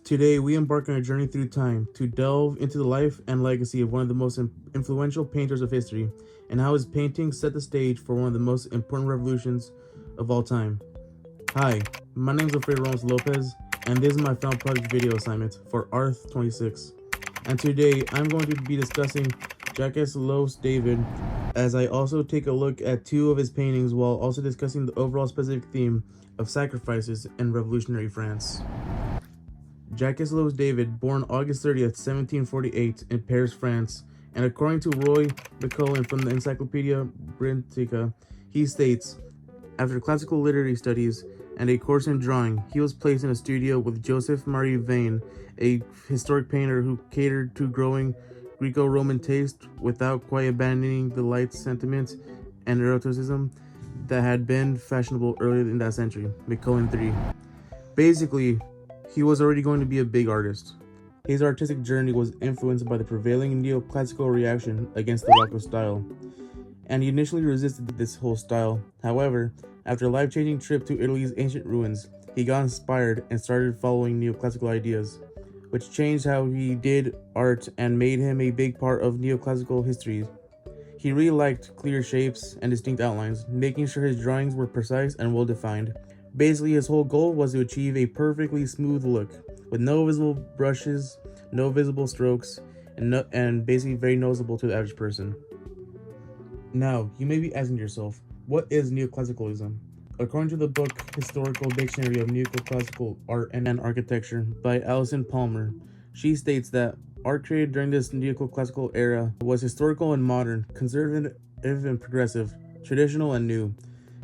Today, we embark on a journey through time to delve into the life and legacy of one of the most influential painters of history, and how his paintings set the stage for one of the most important revolutions of all time. Hi, my name is AlfredoRamosLopes, and this is my final project video assignment for Arth26. And today, I'm going to be discussing Jacques Loos David, as I also take a look at two of his paintings while also discussing the overall specific theme of sacrifices in revolutionary France. Jacques Loos David, born August 30th, 1748 in Paris, France, and according to Roy McCullen from the Encyclopedia Britannica, he states, after classical literary studies and a course in drawing, he was placed in a studio with Joseph Marie Vane, a historic painter who catered to growing Greco-Roman taste without quite abandoning the light sentiment and eroticism that had been fashionable earlier in that century. McCullen 3. Basically, he was already going to be a big artist. His artistic journey was influenced by the prevailing neoclassical reaction against the Rococo style, and he initially resisted this whole style. However, after a life-changing trip to Italy's ancient ruins, he got inspired and started following neoclassical ideas, which changed how he did art and made him a big part of neoclassical history. He really liked clear shapes and distinct outlines, making sure his drawings were precise and well-defined. Basically, his whole goal was to achieve a perfectly smooth look, with no visible brushes, no visible strokes, and basically very noticeable to the average person. Now, you may be asking yourself, what is neoclassicalism? According to the book Historical Dictionary of Neoclassical Art and Architecture by Alison Palmer, she states that art created during this neoclassical era was historical and modern, conservative and progressive, traditional and new,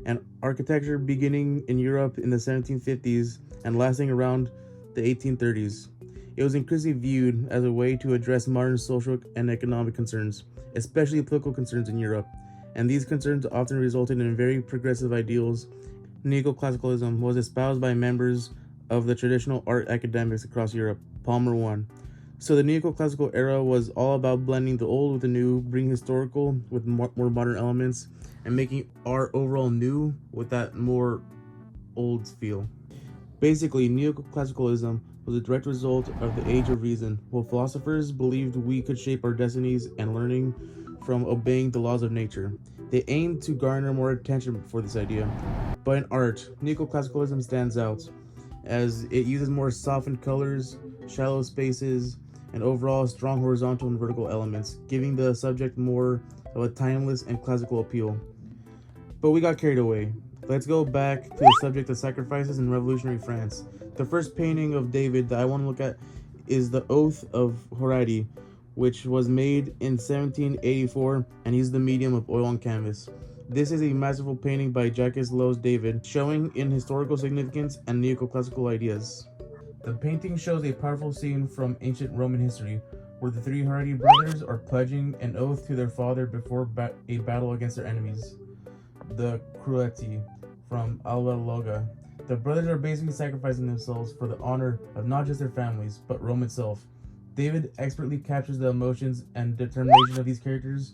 and architecture beginning in Europe in the 1750s and lasting around the 1830s. It was increasingly viewed as a way to address modern social and economic concerns, especially political concerns in Europe, and these concerns often resulted in very progressive ideals. Neoclassicalism was espoused by members of the traditional art academics across Europe. Palmer 1. So the neoclassical era was all about blending the old with the new, bringing historical with more modern elements, and making art overall new with that more old feel. Basically, neoclassicalism was a direct result of the Age of Reason, while philosophers believed we could shape our destinies and learning from obeying the laws of nature. They aimed to garner more attention for this idea. But in art, neoclassicalism stands out, as it uses more softened colors, shallow spaces, and overall strong horizontal and vertical elements, giving the subject more of a timeless and classical appeal. But we got carried away. Let's go back to the subject of sacrifices in revolutionary France. The first painting of David that I want to look at is the Oath of Horace, which was made in 1784 and used the medium of oil on canvas. This is a masterful painting by Jacques Loos David, showing in historical significance and neoclassical ideas. The painting shows a powerful scene from ancient Roman history, where the three Hardy brothers are pledging an oath to their father before a battle against their enemies, the Crueti from Alba Loga. The brothers are basically sacrificing themselves for the honor of not just their families, but Rome itself. David expertly captures the emotions and determination of these characters.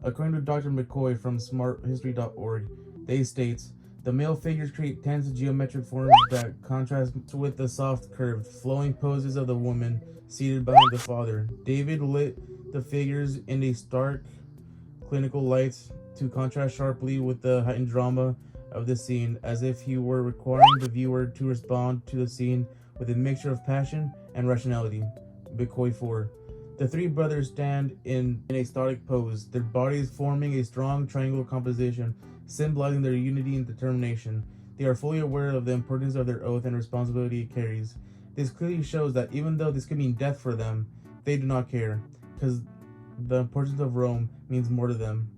According to Dr. McCoy from smarthistory.org, they state, the male figures create tense geometric forms that contrast with the soft, curved, flowing poses of the woman seated behind the father. David lit the figures in a stark, clinical light to contrast sharply with the heightened drama of the scene, as if he were requiring the viewer to respond to the scene with a mixture of passion and rationality. McCoy 4. The three brothers stand in a static pose, their bodies forming a strong triangular composition, symbolizing their unity and determination. They are fully aware of the importance of their oath and responsibility it carries. This clearly shows that even though this could mean death for them, they do not care, because the importance of Rome means more to them.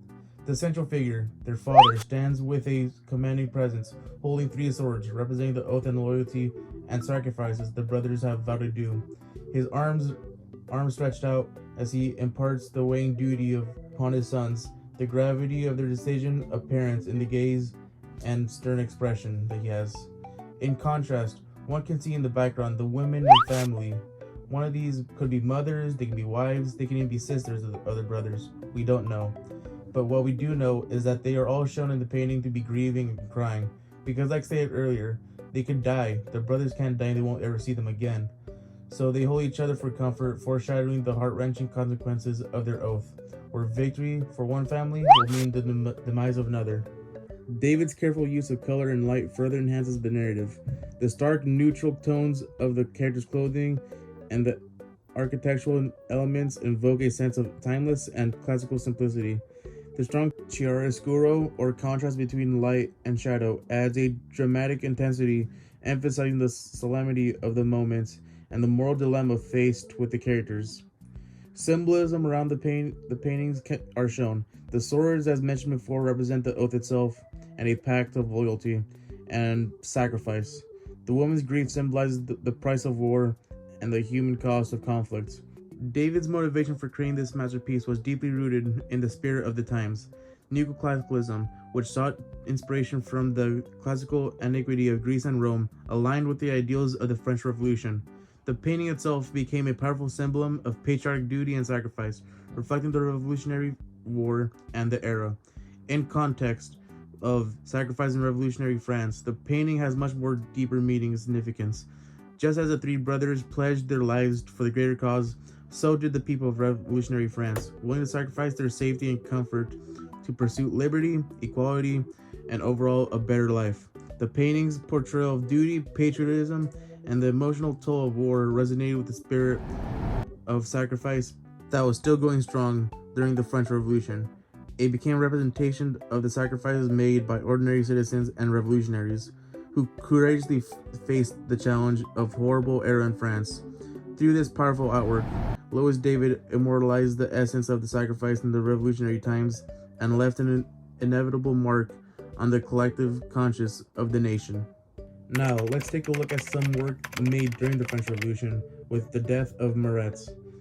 The central figure, their father, stands with a commanding presence, holding three swords, representing the oath and loyalty and sacrifices the brothers have vowed to do. His arms stretched out as he imparts the weighing duty upon his sons, the gravity of their decision apparent in the gaze and stern expression that he has. In contrast, one can see in the background the women and family. One of these could be mothers, they can be wives, they can even be sisters of the other brothers. We don't know. But what we do know is that they are all shown in the painting to be grieving and crying, because like I said earlier, they could die. The brothers can't die and they won't ever see them again. so they hold each other for comfort, foreshadowing the heart-wrenching consequences of their oath, where victory for one family will mean the demise of another. David's careful use of color and light further enhances the narrative. The stark, neutral tones of the characters' clothing and the architectural elements invoke a sense of timeless and classical simplicity. The strong chiaroscuro, or contrast between light and shadow, adds a dramatic intensity, emphasizing the solemnity of the moments and the moral dilemma faced with the characters. Symbolism around the paintings are shown. The swords, as mentioned before, represent the oath itself and a pact of loyalty and sacrifice. The woman's grief symbolizes the price of war and the human cost of conflict. David's motivation for creating this masterpiece was deeply rooted in the spirit of the times. Neoclassicalism, which sought inspiration from the classical antiquity of Greece and Rome, aligned with the ideals of the French Revolution. The painting itself became a powerful symbol of patriotic duty and sacrifice, reflecting the Revolutionary War and the era. In context of sacrifice in revolutionary France, the painting has much more deeper meaning and significance. Just as the three brothers pledged their lives for the greater cause, so did the people of revolutionary France, willing to sacrifice their safety and comfort to pursue liberty, equality, and overall a better life. The painting's portrayal of duty, patriotism, and the emotional toll of war resonated with the spirit of sacrifice that was still going strong during the French Revolution. It became a representation of the sacrifices made by ordinary citizens and revolutionaries who courageously faced the challenge of horrible era in France. Through this powerful artwork, Louis David immortalized the essence of the sacrifice in the revolutionary times and left an inevitable mark on the collective conscience of the nation. Now, let's take a look at some work made during the French Revolution with The Death of Marat.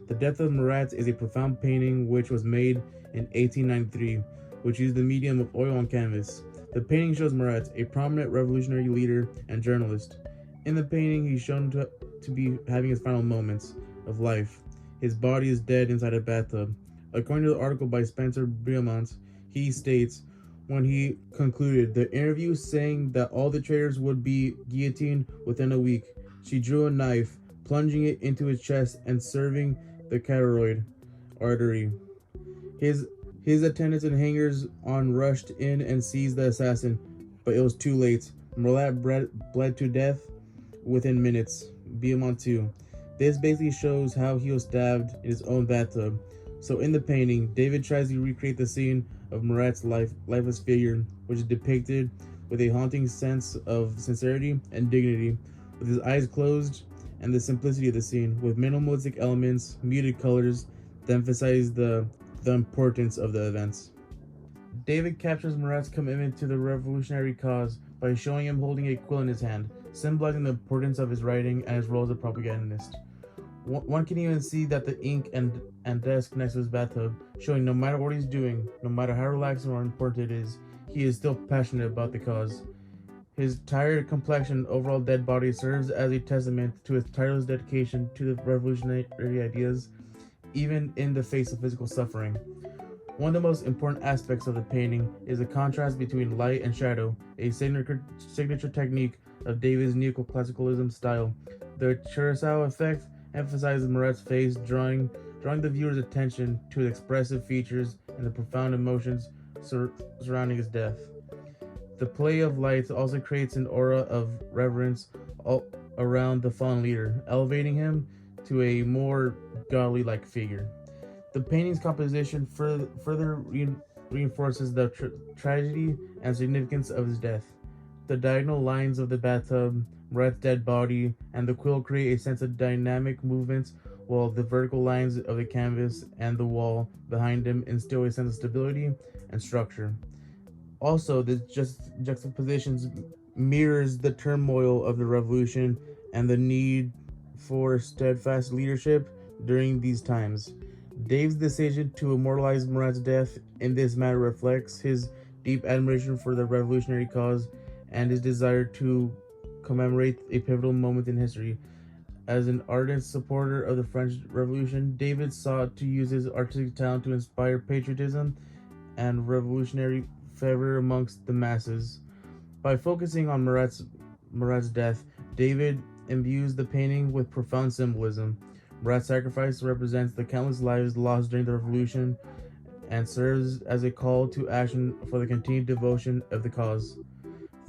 The Death of Marat is a profound painting which was made in 1893, which used the medium of oil on canvas. The painting shows Marat, a prominent revolutionary leader and journalist. In the painting, he's shown to be having his final moments of life. His body is dead inside a bathtub. According to the article by Spencer Beaumont, he states, when he concluded the interview, saying that all the traitors would be guillotined within a week, she drew a knife, plunging it into his chest and severing the carotid artery. His attendants and hangers-on rushed in and seized the assassin, but it was too late. Marat bled to death within minutes. Beaumont 2. This basically shows how he was stabbed in his own bathtub. So in the painting, David tries to recreate the scene of Marat's lifeless figure, which is depicted with a haunting sense of sincerity and dignity, with his eyes closed, and the simplicity of the scene, with minimalistic elements, muted colors that emphasize the importance of the events. David captures Marat's commitment to the revolutionary cause by showing him holding a quill in his hand, symbolizing the importance of his writing and his role as a propagandist. One can even see that the ink and desk next to his bathtub, showing no matter what he's doing, no matter how relaxing or important it is, he is still passionate about the cause. His tired complexion and overall dead body serves as a testament to his tireless dedication to the revolutionary ideas, even in the face of physical suffering. One of the most important aspects of the painting is the contrast between light and shadow, a signature technique of David's neoclassicalism style. The Chiaroscuro effect emphasizes Marat's face, drawing the viewer's attention to his expressive features and the profound emotions surrounding his death. The play of lights also creates an aura of reverence around the fallen leader, elevating him to a more godly-like figure. The painting's composition further reinforces the tragedy and significance of his death. The diagonal lines of the bathtub, Marat's dead body, and the quill create a sense of dynamic movements, while the vertical lines of the canvas and the wall behind him instill a sense of stability and structure. Also, this juxtapositions mirrors the turmoil of the revolution and the need for steadfast leadership during these times. Dave's decision to immortalize Marat's death in this manner reflects his deep admiration for the revolutionary cause and his desire to commemorate a pivotal moment in history. As an ardent supporter of the French Revolution, David sought to use his artistic talent to inspire patriotism and revolutionary fervor amongst the masses. By focusing on Marat's death, David imbues the painting with profound symbolism. Marat's sacrifice represents the countless lives lost during the revolution and serves as a call to action for the continued devotion of the cause.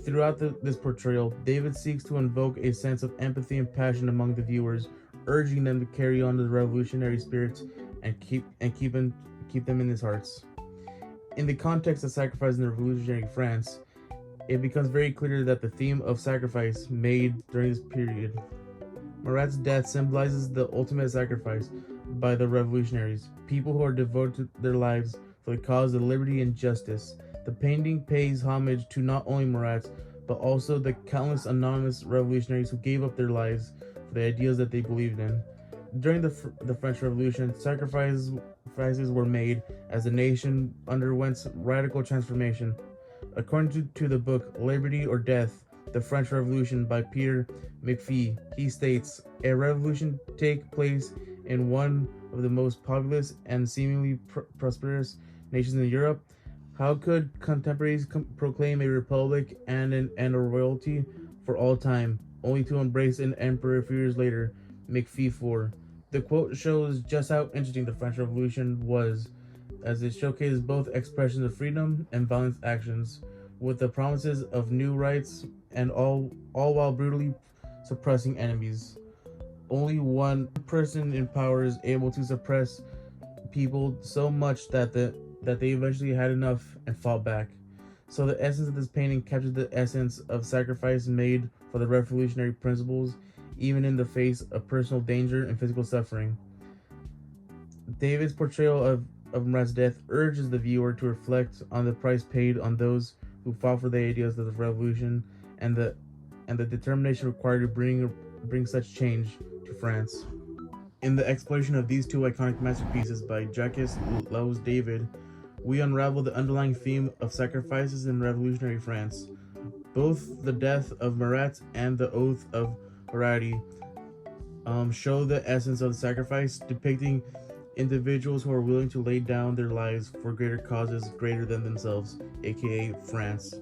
Throughout this portrayal, David seeks to invoke a sense of empathy and passion among the viewers, urging them to carry on the revolutionary spirit and keep them in his hearts. In the context of sacrifice in revolutionary France, it becomes very clear that the theme of sacrifice made during this period. Marat's death symbolizes the ultimate sacrifice by the revolutionaries, people who are devoted to their lives for the cause of liberty and justice. The painting pays homage to not only Marat, but also the countless anonymous revolutionaries who gave up their lives for the ideas that they believed in. During the French Revolution, sacrifices were made as the nation underwent radical transformation. According to the book Liberty or Death, The French Revolution by Peter McPhee, he states, "A revolution take place in one of the most populous and seemingly prosperous nations in Europe. How could contemporaries proclaim a republic and a royalty for all time, only to embrace an emperor a few years later?" McPhee 4. The quote shows just how interesting the French Revolution was, as it showcased both expressions of freedom and violent actions, with the promises of new rights and all while brutally suppressing enemies. Only one person in power is able to suppress people so much that they eventually had enough and fought back. So the essence of this painting captures the essence of sacrifice made for the revolutionary principles, even in the face of personal danger and physical suffering. David's portrayal of Marat's death urges the viewer to reflect on the price paid on those who fought for the ideas of the revolution and the determination required to bring such change to France. In the exploration of these two iconic masterpieces by Jacques Louis David, we unravel the underlying theme of sacrifices in revolutionary France. Both the death of Marat and the oath of Harari show the essence of the sacrifice, depicting individuals who are willing to lay down their lives for greater causes greater than themselves, aka France.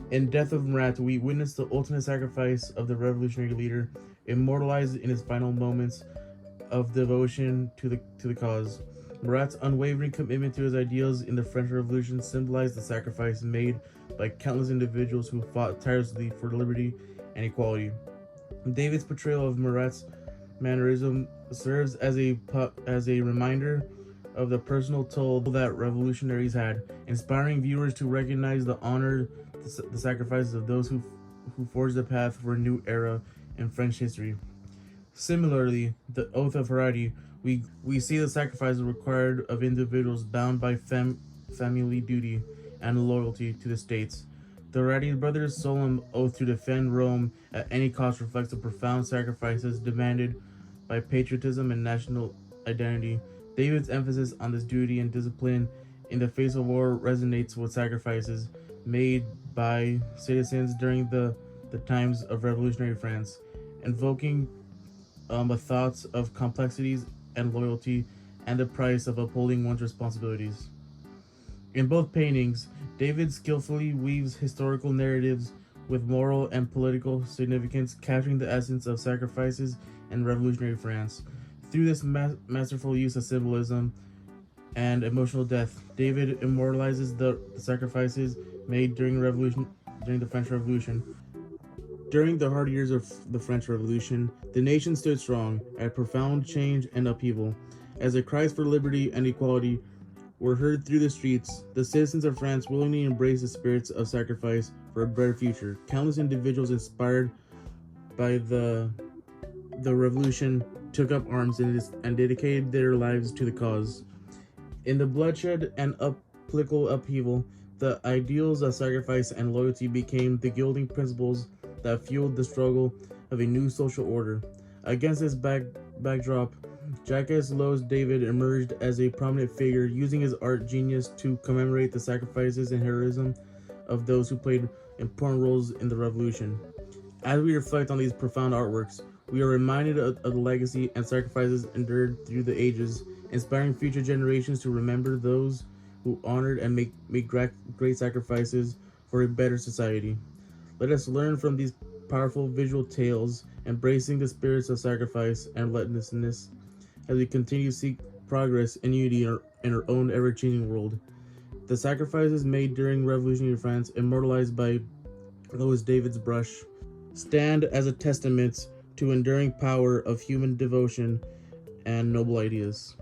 In Death of Marat, we witness the ultimate sacrifice of the revolutionary leader, immortalized in his final moments of devotion to the cause. Marat's unwavering commitment to his ideals in the French Revolution symbolized the sacrifice made by countless individuals who fought tirelessly for liberty and equality. David's portrayal of Marat's mannerism serves as a reminder of the personal toll that revolutionaries had, inspiring viewers to recognize the honor the sacrifices of those who forged the path for a new era in French history. Similarly, the Oath of Harari, we see the sacrifices required of individuals bound by family duty and loyalty to the states. The Harari brothers' solemn oath to defend Rome at any cost reflects the profound sacrifices demanded by patriotism and national identity. David's emphasis on this duty and discipline in the face of war resonates with sacrifices made by citizens during the times of revolutionary France, invoking the thoughts of complexities and loyalty and the price of upholding one's responsibilities. In both paintings, David skillfully weaves historical narratives with moral and political significance, capturing the essence of sacrifices in revolutionary France. Through this masterful use of symbolism and emotional depth, David immortalizes the sacrifices made during the French Revolution. During the hard years of the French Revolution, the nation stood strong at profound change and upheaval. As the cries for liberty and equality were heard through the streets, the citizens of France willingly embraced the spirits of sacrifice for a better future. Countless individuals inspired by the revolution took up arms and dedicated their lives to the cause. In the bloodshed and political upheaval, the ideals of sacrifice and loyalty became the guiding principles that fueled the struggle of a new social order. Against this backdrop, Jacques Louis David emerged as a prominent figure, using his art genius to commemorate the sacrifices and heroism of those who played important roles in the revolution. As we reflect on these profound artworks, we are reminded of the legacy and sacrifices endured through the ages, inspiring future generations to remember those who honored and made great sacrifices for a better society. Let us learn from these powerful visual tales embracing the spirits of sacrifice and relentlessness as we continue to seek progress and unity in our own ever-changing world. The sacrifices made during revolutionary France, immortalized by Louis David's brush, stand as a testament to enduring power of human devotion and noble ideas.